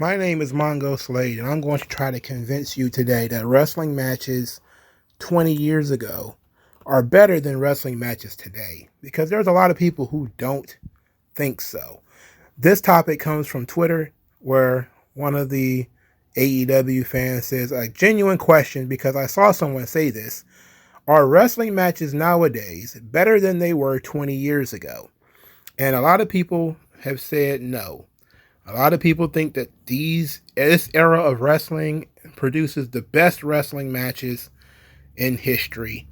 My name is MongoSlade, and I'm going to try to convince you today that wrestling matches 20 years ago are better than wrestling matches today, because there's a lot of people who don't think so. This topic comes from Twitter, where one of the AEW fans says, a genuine question, because I saw someone say this: are wrestling matches nowadays better than they were 20 years ago? And a lot of people have said no. A lot of people think that this era of wrestling produces the best wrestling matches in history.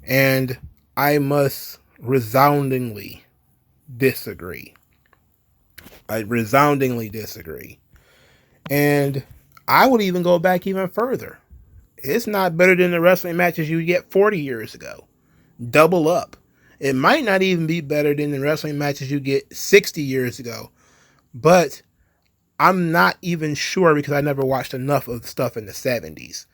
And I must resoundingly disagree. I resoundingly disagree. And I would even go back even further. It's not better than the wrestling matches you get 40 years ago. Double up. It might not even be better than the wrestling matches you get 60 years ago. But I'm not even sure, because I never watched enough of the stuff in the 70s.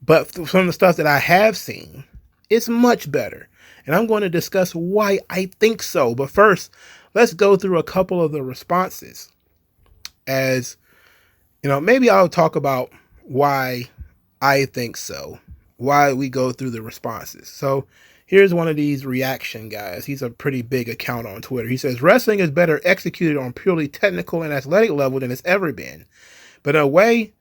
But from the stuff that I have seen, it's much better. And I'm going to discuss why I think so. But first, let's go through a couple of the responses. As, maybe I'll talk about why I think so. Why we go through the responses. So here's one of these reaction guys. He's a pretty big account on Twitter. He says, wrestling is better executed on purely technical and athletic level than it's ever been. But in a way,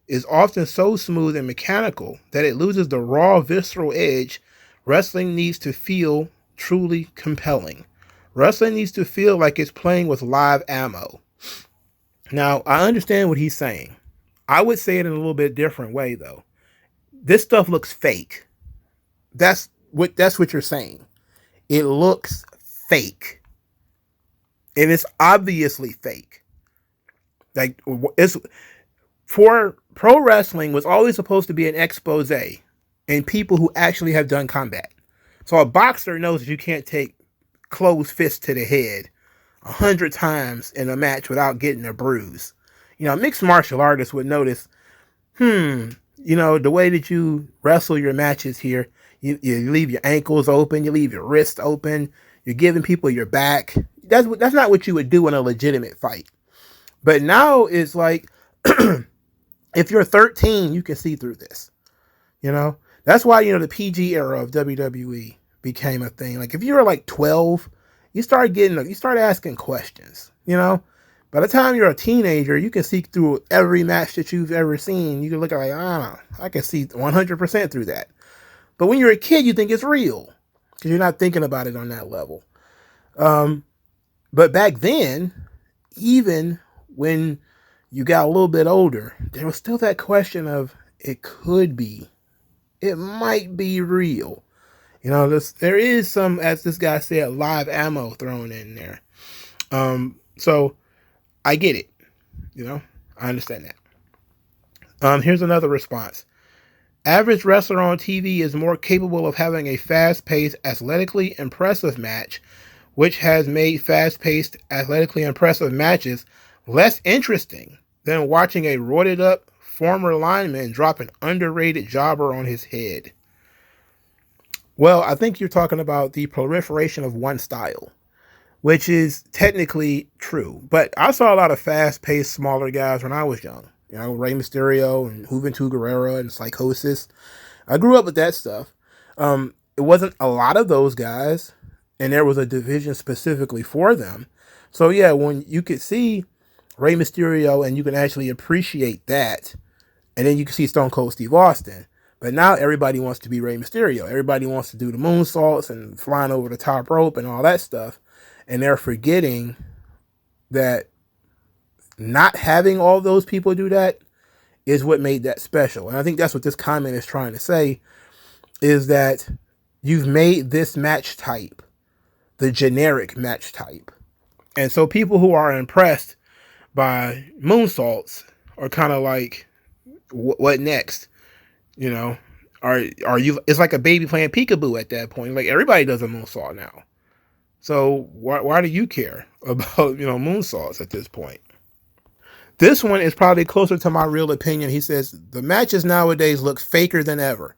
is often so smooth and mechanical that it loses the raw, visceral edge. Wrestling needs to feel truly compelling. Wrestling needs to feel like it's playing with live ammo. Now, I understand what he's saying. I would say it in a little bit different way, though. This stuff looks fake. That's what you're saying. It looks fake. And it's obviously fake. Like, it's for pro wrestling was always supposed to be an expose in people who actually have done combat. So a boxer knows that you can't take closed fists to the head 100 times in a match without getting a bruise. Mixed martial artists would notice, the way that you wrestle your matches here, you leave your ankles open, you leave your wrists open, you're giving people your back. That's not what you would do in a legitimate fight. But now it's like, if you're 13, you can see through this. That's why, the PG era of WWE became a thing. Like, if you were like 12, you start asking questions. By the time you're a teenager, you can see through every match that you've ever seen. You can look at like, I don't know, I can see 100% through that. But when you're a kid, you think it's real because you're not thinking about it on that level. But back then, even when you got a little bit older, there was still that question of it might be real. There is some, as this guy said, live ammo thrown in there. So I get it. I understand that. Here's another response. Average wrestler on TV is more capable of having a fast-paced, athletically impressive match, which has made fast-paced, athletically impressive matches less interesting than watching a roided-up former lineman drop an underrated jobber on his head. Well, I think you're talking about the proliferation of one style, which is technically true. But I saw a lot of fast-paced, smaller guys when I was young. Rey Mysterio and Juventud Guerrera and Psychosis. I grew up with that stuff. It wasn't a lot of those guys, and there was a division specifically for them. So yeah, when you could see Rey Mysterio and you can actually appreciate that, and then you can see Stone Cold Steve Austin. But now everybody wants to be Rey Mysterio. Everybody wants to do the moonsaults and flying over the top rope and all that stuff. And they're forgetting that not having all those people do that is what made that special. And I think that's what this comment is trying to say, is that you've made this match type the generic match type. And so people who are impressed by moonsaults are kind of like, what next? Are you? It's like a baby playing peekaboo at that point. Like, everybody does a moonsault now. So why do you care about moonsaults at this point? This one is probably closer to my real opinion. He says the matches nowadays look faker than ever.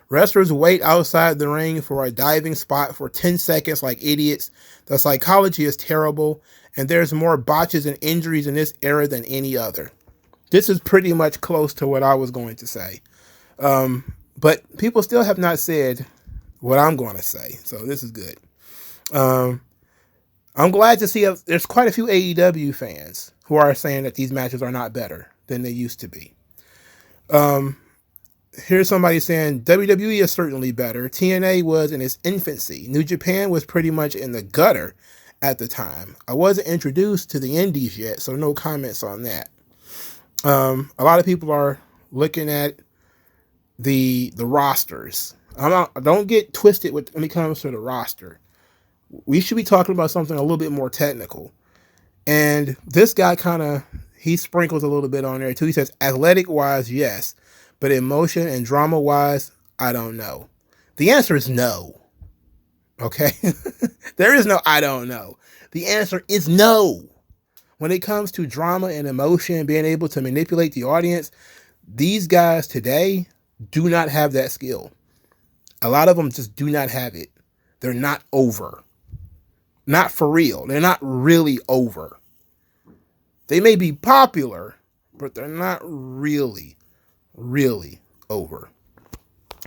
Wrestlers wait outside the ring for a diving spot for 10 seconds like idiots. The psychology is terrible, and there's more botches and injuries in this era than any other. This is pretty much close to what I was going to say. But people still have not said what I'm going to say. So this is good. I'm glad to see there's quite a few AEW fans who are saying that these matches are not better than they used to be. Here's somebody saying WWE is certainly better. TNA was in its infancy. New Japan was pretty much in the gutter at the time. I wasn't introduced to the indies yet, so no comments on that. A lot of people are looking at the rosters. Don't get twisted when it comes to the roster. We should be talking about something a little bit more technical. And this guy he sprinkles a little bit on there too. He says, athletic wise, yes, but emotion and drama wise, I don't know. The answer is no. Okay. There is no, I don't know. The answer is no. When it comes to drama and emotion, being able to manipulate the audience, these guys today do not have that skill. A lot of them just do not have it. They're not over. Not for real. They're not really over. They may be popular, but they're not really over.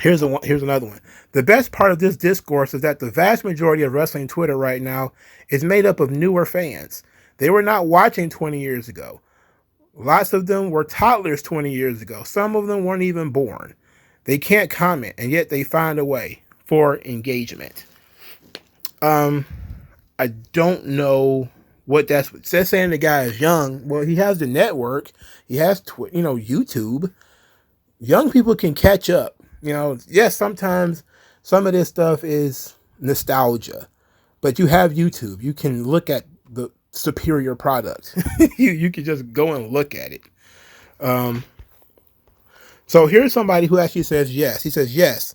Here's another one. The best part of this discourse is that the vast majority of wrestling Twitter right now is made up of newer fans. They were not watching 20 years ago. Lots of them were toddlers 20 years ago. Some of them weren't even born. They can't comment, and yet they find a way for engagement. I don't know what that's saying. The guy is young. Well, he has the network. He has YouTube. Young people can catch up. Yes, sometimes some of this stuff is nostalgia, but you have YouTube. You can look at the superior product. you can just go and look at it. So here's somebody who actually says yes. He says, yes,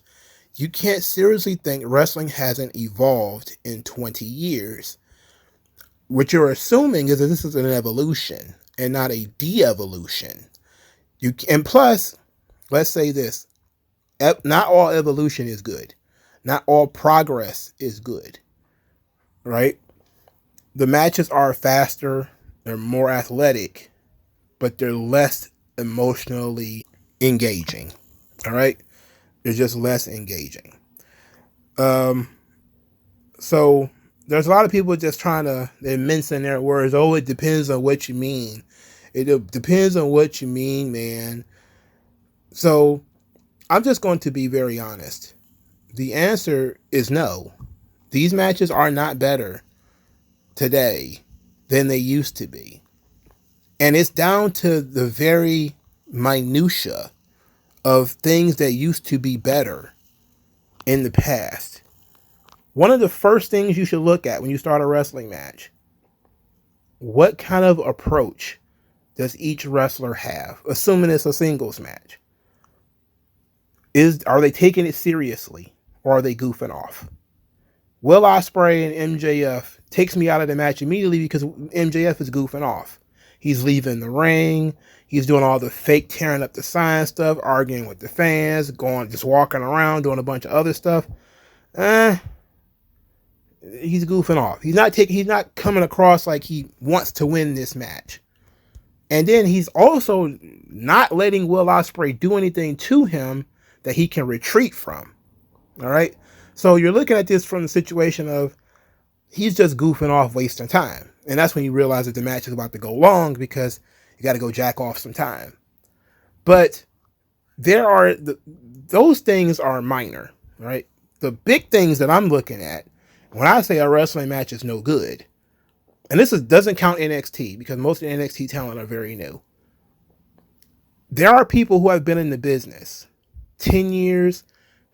you can't seriously think wrestling hasn't evolved in 20 years. What you're assuming is that this is an evolution and not a de-evolution. And plus, let's say this, not all evolution is good. Not all progress is good, right? The matches are faster, they're more athletic, but they're less emotionally engaging, all right? They're just less engaging. So there's a lot of people just they're mincing their words. Oh, it depends on what you mean. It depends on what you mean, man. So I'm just going to be very honest. The answer is no. These matches are not better today than they used to be. And it's down to the very minutia of things that used to be better in the past. One of the first things you should look at when you start a wrestling match, what kind of approach does each wrestler have? Assuming it's a singles match. Are they taking it seriously or are they goofing off? Will Ospreay and MJF takes me out of the match immediately because MJF is goofing off. He's leaving the ring. He's doing all the fake tearing up the sign stuff, arguing with the fans, just walking around, doing a bunch of other stuff. He's goofing off. He's not coming across like he wants to win this match. And then he's also not letting Will Ospreay do anything to him that he can retreat from. All right. So you're looking at this from the situation of he's just goofing off, wasting time. And that's when you realize that the match is about to go long because you got to go jack off some time. But those things are minor, right? The big things that I'm looking at when I say a wrestling match is no good, and this doesn't count NXT because most of the NXT talent are very new. There are people who have been in the business 10 years,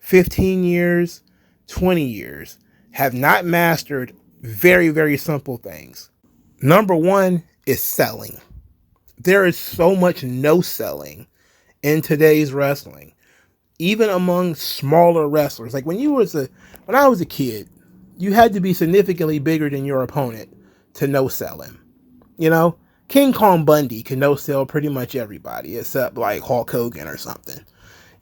15 years, 20 years, have not mastered very, very simple things. Number one is selling. There is so much no selling in today's wrestling, even among smaller wrestlers. Like when I was a kid, you had to be significantly bigger than your opponent to no sell him. King Kong Bundy can no sell pretty much everybody except like Hulk Hogan or something.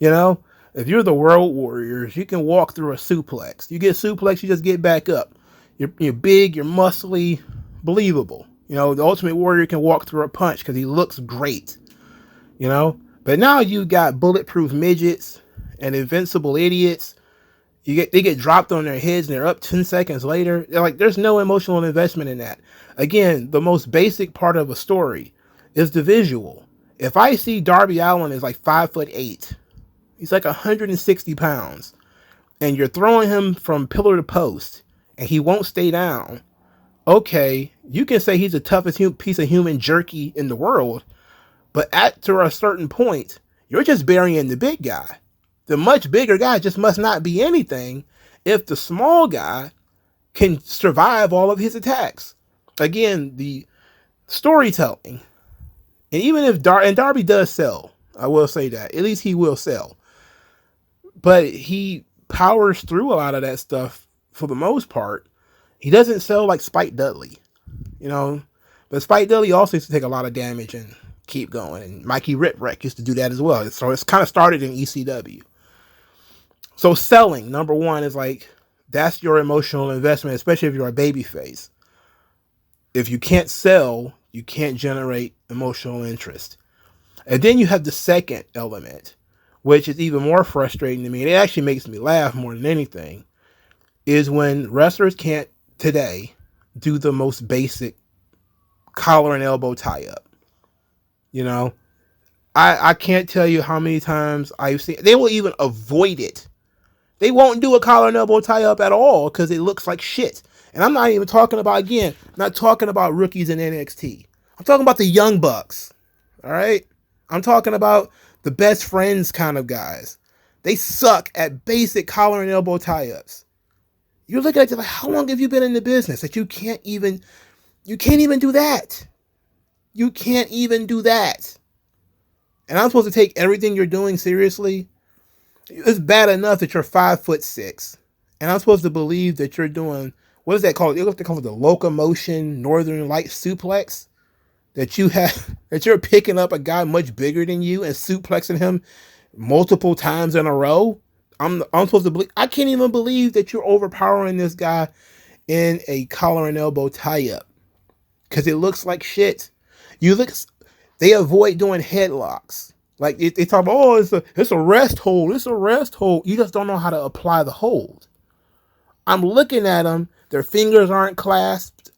If you're the World Warriors, you can walk through a suplex. You get suplex, you just get back up. You're big, you're muscly, believable. The Ultimate Warrior can walk through a punch because he looks great. you know? But now you got bulletproof midgets and invincible idiots. They get dropped on their heads and they're up 10 seconds later. They're like, there's no emotional investment in that. Again, the most basic part of a story is the visual. If I see Darby Allin is like 5'8", he's like 160 pounds, and you're throwing him from pillar to post and he won't stay down, okay, you can say he's the toughest piece of human jerky in the world, but after a certain point, you're just burying the big guy. The much bigger guy just must not be anything if the small guy can survive all of his attacks. Again, the storytelling, and even if Darby does sell, I will say that, at least he will sell, but he powers through a lot of that stuff for the most part. He doesn't sell like Spike Dudley, you know, but Spike Dudley also used to take a lot of damage and keep going, and Mikey Whipwreck used to do that as well. So it's kind of started in ECW. So selling, number one, is like, that's your emotional investment, especially if you're a babyface. If you can't sell, you can't generate emotional interest. And then you have the second element, which is even more frustrating to me, and it actually makes me laugh more than anything, is when wrestlers can't today do the most basic collar and elbow tie-up. You know, I can't tell you how many times I've seen, they will even avoid it. They won't do a collar and elbow tie-up at all because it looks like shit. And I'm not even talking about, again, not talking about rookies in NXT. I'm talking about the Young Bucks. All right? I'm talking about the best friends kind of guys. They suck at basic collar and elbow tie-ups. You're looking at it like, how long have you been in the business that you can't even do that? You can't even do that. And I'm supposed to take everything you're doing seriously? It's bad enough that you're 5'6", and I'm supposed to believe that you're doing, what is that called? They call it the locomotion Northern Light suplex. That you're picking up a guy much bigger than you and suplexing him multiple times in a row. I'm supposed to believe. I can't even believe that you're overpowering this guy in a collar and elbow tie-up because it looks like shit. They avoid doing headlocks. Like they talk about, oh, it's a rest hold. It's a rest hold. You just don't know how to apply the hold. I'm looking at them. Their fingers aren't clasped.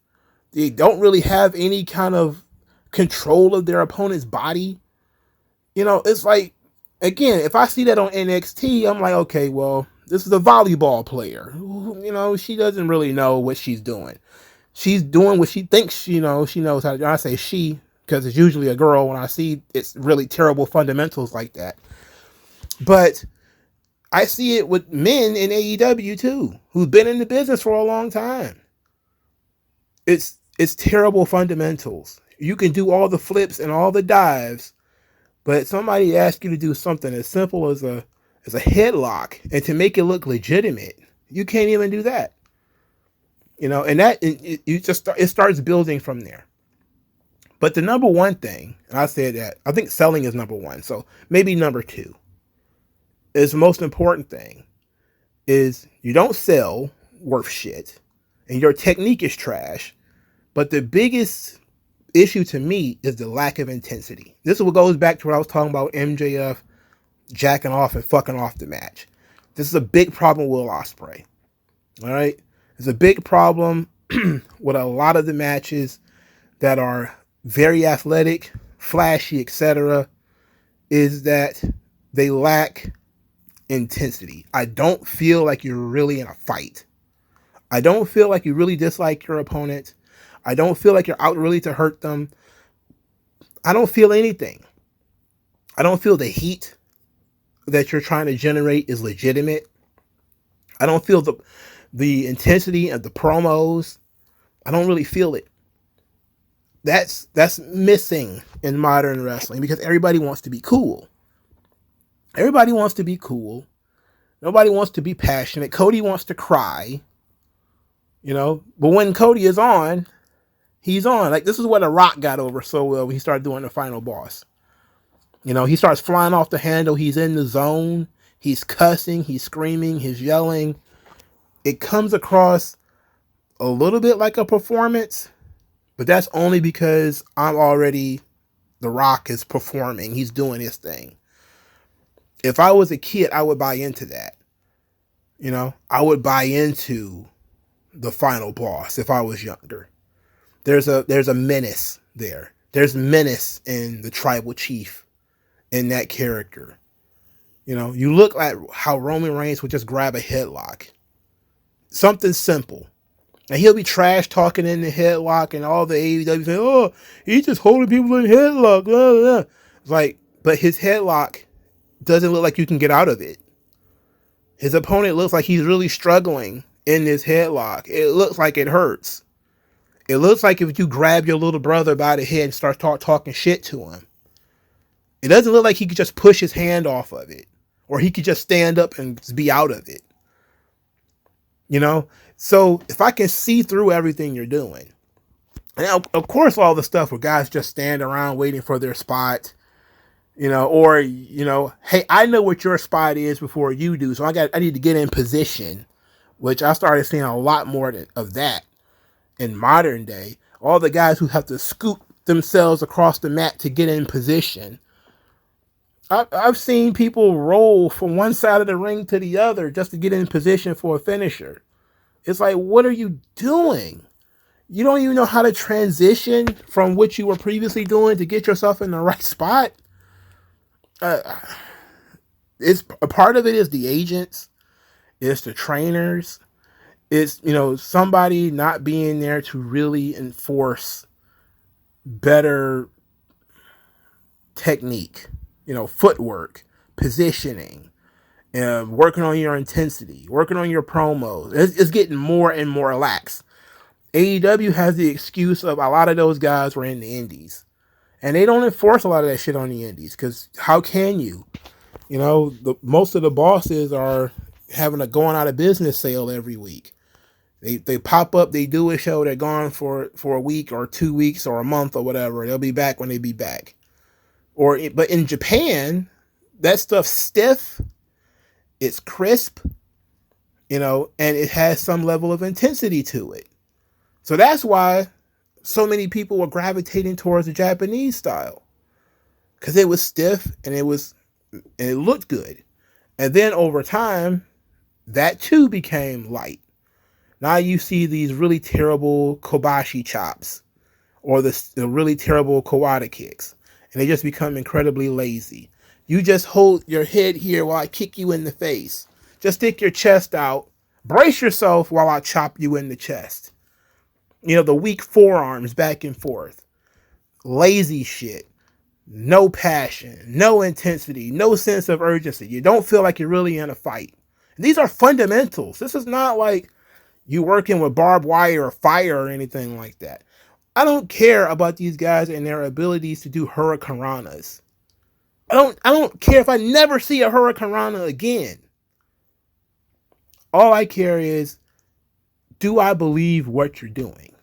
They don't really have any kind of control of their opponent's body. You know, it's like, again, if I see that on NXT, I'm like, okay, well, this is a volleyball player. You know, she doesn't really know what she's doing. She's doing what she thinks she knows how to do. I say she, because it's usually a girl when I see it's really terrible fundamentals like that. But I see it with men in AEW too, who've been in the business for a long time. It's terrible fundamentals. You can do all the flips and all the dives, but somebody asks you to do something as simple as a headlock, and to make it look legitimate, you can't even do that. You know, and that it starts building from there. But the number one thing, and I said that, I think selling is number one. So maybe number two is the most important thing, is you don't sell worth shit and your technique is trash. But the biggest issue to me is the lack of intensity. This is what goes back to what I was talking about, MJF jacking off and fucking off the match. This is a big problem with Will Ospreay. All right? It's a big problem with a lot of the matches that are very athletic, flashy, etc., is that they lack intensity. I don't feel like you're really in a fight. I don't feel like you really dislike your opponent. I don't feel like you're out really to hurt them. I don't feel anything. I don't feel the heat that you're trying to generate is legitimate. I don't feel the intensity of the promos. I don't really feel it. That's missing in modern wrestling because everybody wants to be cool. Everybody wants to be cool. Nobody wants to be passionate. Cody wants to cry. You know, but when Cody is on, he's on. Like, this is what The Rock got over so well when he started doing the Final Boss. You know, he starts flying off the handle. He's in the zone. He's cussing. He's screaming. He's yelling. It comes across a little bit like a performance, but that's only because I'm already The Rock is performing. He's doing his thing. If I was a kid, I would buy into that. I would buy into the final boss if I was younger. There's a menace there. There's menace in the tribal chief, in that character. You look at how Roman Reigns would just grab a headlock. Something simple. And he'll be trash talking in the headlock, and all the AEW say, "Oh, he's just holding people in headlock." Blah, blah, blah. It's like, but his headlock doesn't look like you can get out of it. His opponent looks like he's really struggling in this headlock. It looks like it hurts. It looks like if you grab your little brother by the head and start talking shit to him. It doesn't look like he could just push his hand off of it, or he could just stand up and be out of it. So if I can see through everything you're doing, and of course all the stuff where guys just stand around waiting for their spot, or hey, I know what your spot is before you do, so I need to get in position, which I started seeing a lot more of that in modern day. All the guys who have to scoop themselves across the mat to get in position. I've seen people roll from one side of the ring to the other just to get in position for a finisher. It's like, what are you doing? You don't even know how to transition from what you were previously doing to get yourself in the right spot. It's a part of it is the agents, it's the trainers, it's somebody not being there to really enforce better technique, footwork, positioning, working on your intensity, working on your promos. It's getting more and more lax. AEW has the excuse of a lot of those guys were in the indies. And they don't enforce a lot of that shit on the indies, because how can you? Most of the bosses are having a going out of business sale every week. They pop up, they do a show, they're gone for a week or 2 weeks or a month or whatever. They'll be back when they be back. But in Japan, that stuff's stiff, it's crisp, and it has some level of intensity to it. So that's why so many people were gravitating towards the Japanese style, because it was stiff and it looked good. And then over time, that too became light. Now you see these really terrible Kobashi chops, or the really terrible Kawada kicks, and they just become incredibly lazy. You just hold your head here while I kick you in the face. Just stick your chest out. Brace yourself while I chop you in the chest. The weak forearms back and forth. Lazy shit. No passion. No intensity. No sense of urgency. You don't feel like you're really in a fight. And these are fundamentals. This is not like you working with barbed wire or fire or anything like that. I don't care about these guys and their abilities to do hurricanranas. I don't care if I never see a hurricanrana again. All I care is, do I believe what you're doing?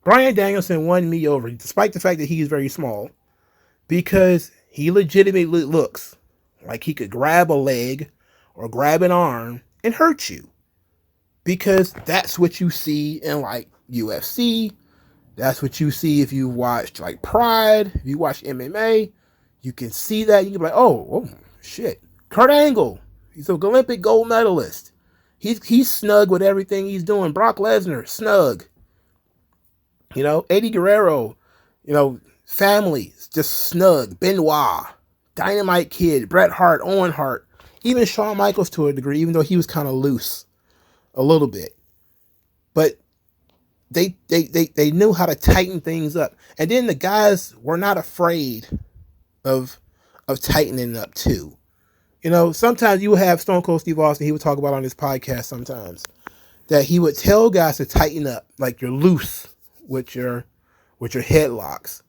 Bryan Danielson won me over, despite the fact that he is very small, because he legitimately looks like he could grab a leg or grab an arm and hurt you. Because that's what you see in like UFC. That's what you see if you watch like Pride, if you watch MMA. You can see that. You can be like, oh shit. Kurt Angle, he's an Olympic gold medalist. He's snug with everything he's doing. Brock Lesnar, snug. Eddie Guerrero, family, just snug. Benoit, Dynamite Kid, Bret Hart, Owen Hart, even Shawn Michaels to a degree, even though he was kind of loose a little bit. But they knew how to tighten things up. And then the guys were not afraid of tightening up too. Sometimes you have Stone Cold Steve Austin, he would talk about on his podcast sometimes, that he would tell guys to tighten up, like you're loose with your headlocks,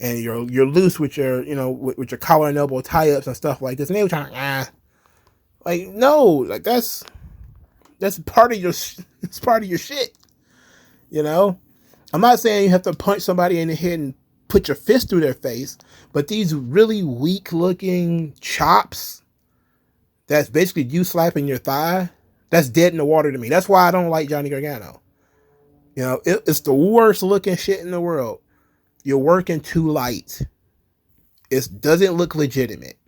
and you're loose with your with your collar and elbow tie-ups and stuff like this. And they were trying like, no, like that's part of your it's part of your shit. I'm not saying you have to punch somebody in the head and put your fist through their face, but these really weak looking chops, that's basically you slapping your thigh, that's dead in the water to me. That's why I don't like Johnny Gargano. It's the worst looking shit in the world. You're working too light. It doesn't look legitimate.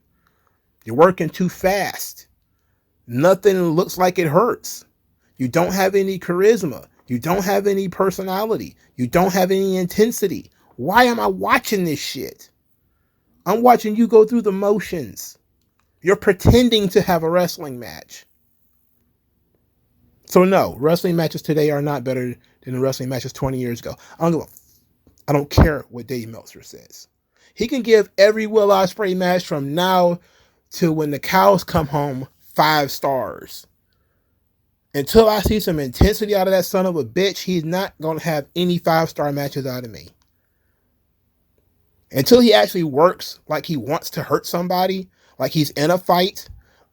You're working too fast. Nothing looks like it hurts. You don't have any charisma. You don't have any personality. You don't have any intensity. Why am I watching this shit? I'm watching you go through the motions. You're pretending to have a wrestling match. So no, wrestling matches today are not better than the wrestling matches 20 years ago. I don't care what Dave Meltzer says. He can give every Will Ospreay match from now to when the cows come home 5 stars. Until I see some intensity out of that son of a bitch, he's not going to have any 5-star matches out of me. Until he actually works like he wants to hurt somebody, like he's in a fight,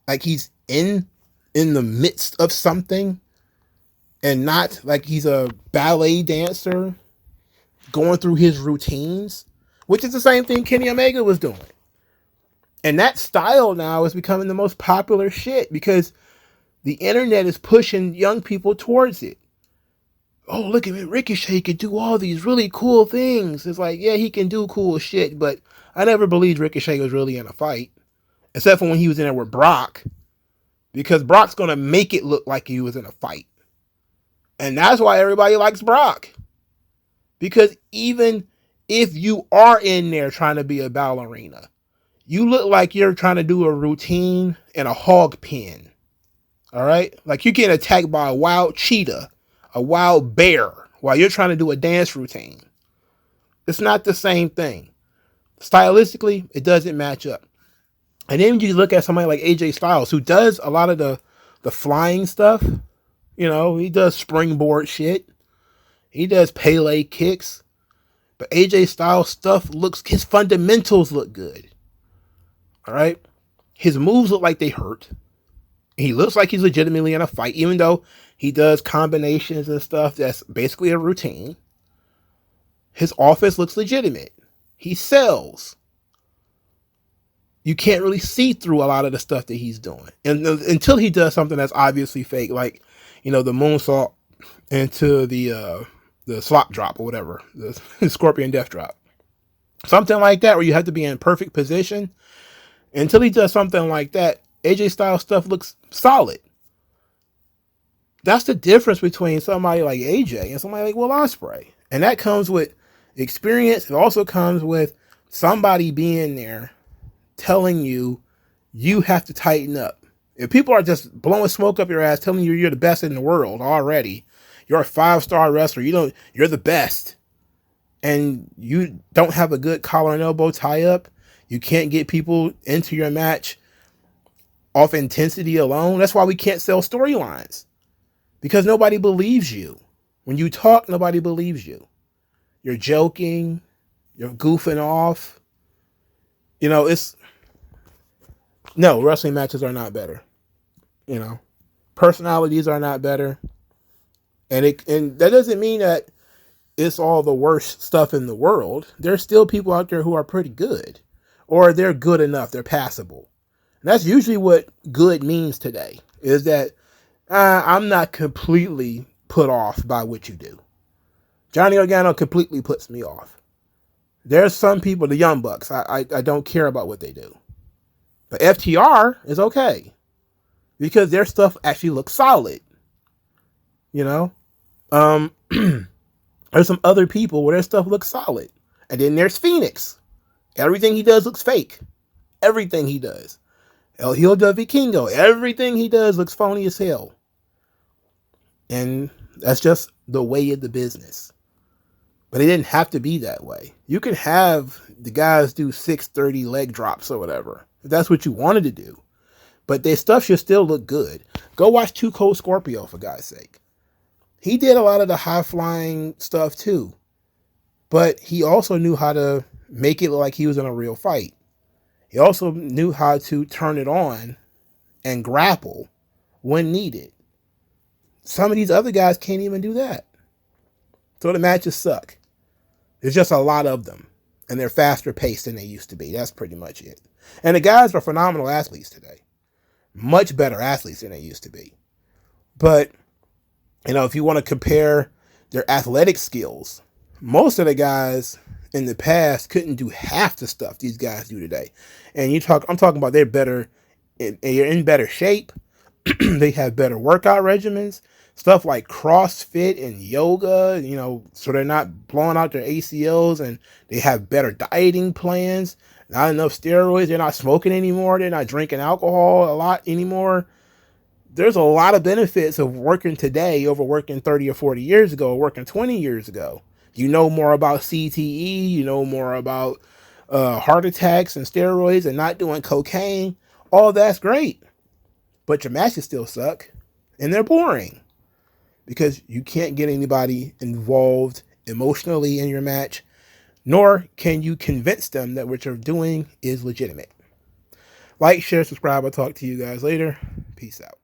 like he's in the midst of something, and not like he's a ballet dancer going through his routines, which is the same thing Kenny Omega was doing. And that style now is becoming the most popular shit because the internet is pushing young people towards it. Oh, look at me, Ricochet can do all these really cool things. It's like, yeah, he can do cool shit, but I never believed Ricochet was really in a fight. Except for when he was in there with Brock. Because Brock's going to make it look like he was in a fight. And that's why everybody likes Brock. Because even if you are in there trying to be a ballerina, you look like you're trying to do a routine in a hog pen. All right? Like you're getting attacked by a wild cheetah, a wild bear, while you're trying to do a dance routine. It's not the same thing. Stylistically, it doesn't match up. And then you look at somebody like AJ Styles, who does a lot of the flying stuff. You know, he does springboard shit. He does Pele kicks. But AJ Styles stuff his fundamentals look good. All right? His moves look like they hurt. He looks like he's legitimately in a fight, even though he does combinations and stuff that's basically a routine. His offense looks legitimate. He sells. You can't really see through a lot of the stuff that he's doing. And until he does something that's obviously fake, like, you know, the moonsault into the slop drop or whatever, the Scorpion Death Drop. Something like that where you have to be in perfect position. Until he does something like that, AJ Styles stuff looks solid. That's the difference between somebody like AJ and somebody like Will Ospreay. And that comes with experience. It also comes with somebody being there telling you have to tighten up. If people are just blowing smoke up your ass, telling you you're the best in the world already, you're a 5-star wrestler, you're the best, and you don't have a good collar and elbow tie up, you can't get people into your match off intensity alone. That's why we can't sell storylines, because nobody believes you. When you talk, nobody believes you. You're joking, you're goofing off. You know, no, wrestling matches are not better. You know, personalities are not better. And that doesn't mean that it's all the worst stuff in the world. There's still people out there who are pretty good, or they're good enough. They're passable. And that's usually what good means today, is that I'm not completely put off by what you do. Johnny Gargano completely puts me off. There's some people, the Young Bucks, I don't care about what they do. But FTR is okay, because their stuff actually looks solid. You know? There's some other people where their stuff looks solid. And then there's Phoenix. Everything he does looks fake. Everything he does. El Hijo del Vikingo. Everything he does looks phony as hell. And that's just the way of the business. But it didn't have to be that way. You can have the guys do 630 leg drops or whatever, if that's what you wanted to do. But their stuff should still look good. Go watch Too Cold Scorpio, for God's sake. He did a lot of the high-flying stuff too. But he also knew how to make it look like he was in a real fight. He also knew how to turn it on and grapple when needed. Some of these other guys can't even do that. So the matches suck. There's just a lot of them. And they're faster paced than they used to be. That's pretty much it. And the guys are phenomenal athletes today. Much better athletes than they used to be. But, you know, if you want to compare their athletic skills, most of the guys in the past couldn't do half the stuff these guys do today. And I'm talking about they're better, you're in better shape. They have better workout regimens, stuff like CrossFit and yoga, so they're not blowing out their ACLs, and they have better dieting plans, not enough steroids, they're not smoking anymore, they're not drinking alcohol a lot anymore. There's a lot of benefits of working today over working 30 or 40 years ago, or working 20 years ago. You know more about CTE, you know more about heart attacks and steroids and not doing cocaine. All that's great. But your matches still suck, and they're boring because you can't get anybody involved emotionally in your match, nor can you convince them that what you're doing is legitimate. Like, share, subscribe. I'll talk to you guys later. Peace out.